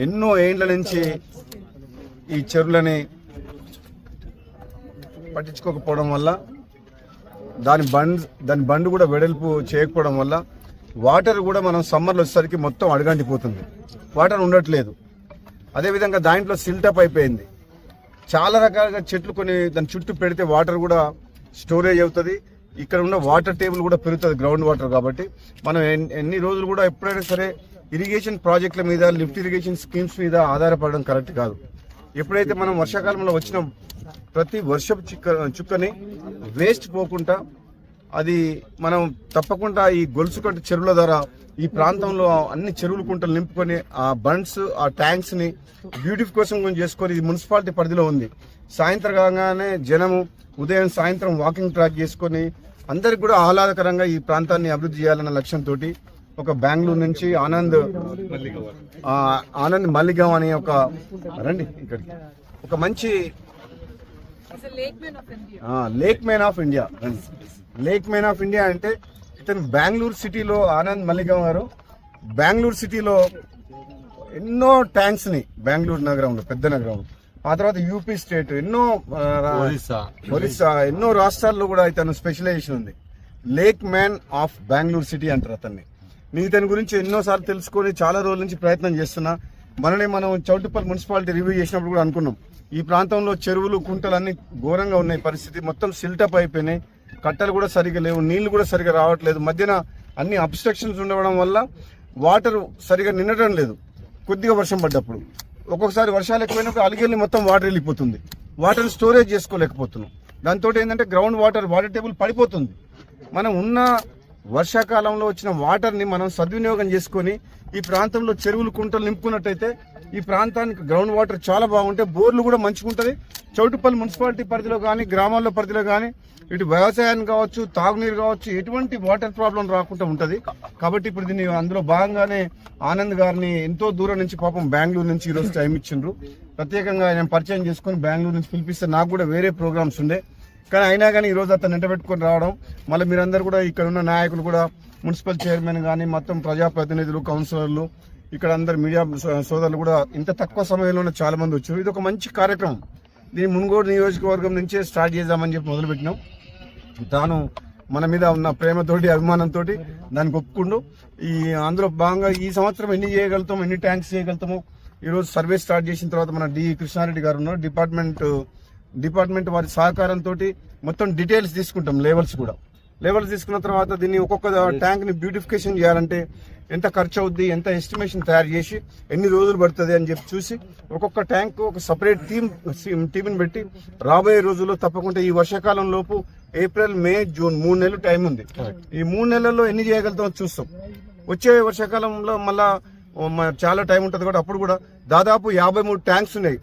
ఎన్నో ఏండ్ల నుంచి ఈ చెరువులని పట్టించుకోకపోవడం వల్ల దాని బండ్ కూడా వెడల్పు చేయకపోవడం వల్ల వాటర్ కూడా మనం సమ్మర్లో వచ్చేసరికి మొత్తం అడుగంటిపోతుంది, వాటర్ ఉండట్లేదు. అదేవిధంగా దాంట్లో సిల్టప్ అయిపోయింది. చాలా రకాలుగా చెట్లు కొన్ని దాని చుట్టూ పెడితే వాటర్ కూడా స్టోరేజ్ అవుతుంది, ఇక్కడ ఉన్న వాటర్ టేబుల్ కూడా పెరుగుతుంది గ్రౌండ్ వాటర్. కాబట్టి మనం ఎన్ని రోజులు కూడా ఎప్పుడైనా సరే ఇరిగేషన్ ప్రాజెక్టుల మీద, లిఫ్ట్ ఇరిగేషన్ స్కీమ్స్ మీద ఆధారపడడం కరెక్ట్ కాదు. ఎప్పుడైతే మనం వర్షాకాలంలో వచ్చిన ప్రతి వర్షపు చుక్కని వేస్ట్ పోకుండా అది మనం తప్పకుండా ఈ గొలుసుకట్టు చెరువుల ద్వారా ఈ ప్రాంతంలో అన్ని చెరువుల కుంటలు నింపుకొని ఆ బండ్స్, ఆ ట్యాంక్స్ ని బ్యూటిఫికేషన్ చేసుకొని ఇది మున్సిపాలిటీ పరిధిలో ఉంది. సాయంత్రం కాగానే జనము ఉదయం సాయంత్రం వాకింగ్ ట్రాక్ చేసుకొని అందరికి కూడా ఆహ్లాదకరంగా ఈ ప్రాంతాన్ని అభివృద్ధి చేయాలన్న లక్ష్యంతో ఒక బెంగళూరు నుంచి ఆనంద్ మల్లిగాం అనే ఒక రండి ఇక్కడికి ఒక మంచి లేక్ మ్యాన్ ఆఫ్ ఇండియా అంటే ఇతను బెంగళూరు సిటీలో ఆనంద్ మల్లిగాం గారు బెంగళూరు సిటీలో ఎన్నో ట్యాంక్స్ ని బెంగళూరు నగరంలో పెద్ద నగరంలో ఆ తర్వాత యూపీ స్టేట్ ఎన్నో ఒరిస్సా ఎన్నో రాష్ట్రాల్లో కూడా ఇతను స్పెషలైజేషన్ ఉంది. Lake man of Bengaluru city అంటారు అతన్ని. నేను ఇతని గురించి ఎన్నోసార్లు తెలుసుకొని చాలా రోజుల నుంచి ప్రయత్నం చేస్తున్నా. మనం చౌటుప్పల్ మున్సిపాలిటీ రివ్యూ చేసినప్పుడు కూడా అనుకున్నాం ఈ ప్రాంతంలో చెరువులు కుంటలు అన్ని ఘోరంగా ఉన్నాయి, పరిస్థితి మొత్తం సిల్టప్ అయిపోయినాయి, కట్టలు కూడా సరిగా లేవు, నీళ్లు కూడా సరిగా రావట్లేదు, మధ్యన అన్ని అబ్స్ట్రక్షన్స్ ఉండడం వల్ల వాటర్ సరిగా నిండటం లేదు. కొద్దిగా వర్షం పడ్డప్పుడు ఒక్కొక్కసారి వర్షాలు ఎక్కువైనప్పుడు అలిగెళ్ళి మొత్తం వాటర్ వెళ్ళిపోతుంది, వాటర్ స్టోరేజ్ చేసుకోలేకపోతున్నాం. దాంతో ఏంటంటే గ్రౌండ్ వాటర్ టేబుల్ పడిపోతుంది. మనం ఉన్న వర్షాకాలంలో వచ్చిన వాటర్ని మనం సద్వినియోగం చేసుకొని ఈ ప్రాంతంలో చెరువులు కుంటలు నింపుకున్నట్టయితే ఈ ప్రాంతానికి గ్రౌండ్ వాటర్ చాలా బాగుంటాయి, బోర్లు కూడా మంచిగా ఉంటుంది. చౌటుప్పల్ మున్సిపాలిటీ పరిధిలో కానీ గ్రామాల్లో పరిధిలో కానీ ఇటు వ్యవసాయానికి కావచ్చు, తాగునీరు కావచ్చు, ఎటువంటి వాటర్ ప్రాబ్లం రాకుండా ఉంటుంది. కాబట్టి ఇప్పుడు దీన్ని అందులో భాగంగానే ఆనంద్ గారిని ఎంతో దూరం నుంచి పాపం బెంగళూరు నుంచి ఈరోజు టైం ఇచ్చిండ్రు. ప్రత్యేకంగా ఆయన పరిచయం చేసుకుని బెంగళూరు నుంచి పిలిపిస్తే నాకు కూడా వేరే ప్రోగ్రామ్స్ ఉండే, కానీ అయినా కానీ ఈరోజు అతను ఎంటబెట్టుకొని రావడం, మళ్ళీ మీరందరూ కూడా ఇక్కడ ఉన్న నాయకులు కూడా మున్సిపల్ చైర్మన్ కానీ మొత్తం ప్రజాప్రతినిధులు, కౌన్సిలర్లు, ఇక్కడ అందరు మీడియా సోదరులు కూడా ఇంత తక్కువ సమయంలోనే చాలా మంది వచ్చారు. ఇది ఒక మంచి కార్యక్రమం. దీన్ని మునుగోడు నియోజకవర్గం నుంచే స్టార్ట్ చేద్దామని చెప్పి మొదలుపెట్టినాం. తాను మన మీద ఉన్న ప్రేమతోటి అభిమానంతో దానికి ఒప్పుకుంటూ అందులో భాగంగా ఈ సంవత్సరం ఎన్ని చేయగలుగుతాం, ఎన్ని ట్యాంక్స్ చేయగలుగుతామో ఈరోజు సర్వే స్టార్ట్ చేసిన తర్వాత మన డి కృష్ణారెడ్డి గారు ఉన్నారు, డిపార్ట్మెంట్ వారి సహకారంతో మొత్తం డీటెయిల్స్ తీసుకుంటాం. లెవెల్స్ తీసుకున్న తర్వాత దీన్ని ఒక్కొక్క ట్యాంక్ ని బ్యూటిఫికేషన్ చేయాలంటే ఎంత ఖర్చు అవుద్ది, ఎంత ఎస్టిమేషన్ తయారు చేసి ఎన్ని రోజులు పడుతుంది అని చెప్పి చూసి ఒక్కొక్క ట్యాంక్ ఒక సపరేట్ టీంని పెట్టి రాబోయే రోజుల్లో తప్పకుండా ఈ వర్షాకాలం లోపు ఏప్రిల్, మే, జూన్ 3 నెలలు టైం ఉంది. ఈ 3 నెలల్లో ఎన్ని చేయగలుగుతామో చూస్తాం. వచ్చే వర్షాకాలంలో మళ్ళా చాలా టైం ఉంటుంది కాబట్టి అప్పుడు కూడా దాదాపు 53 ట్యాంక్స్ ఉన్నాయి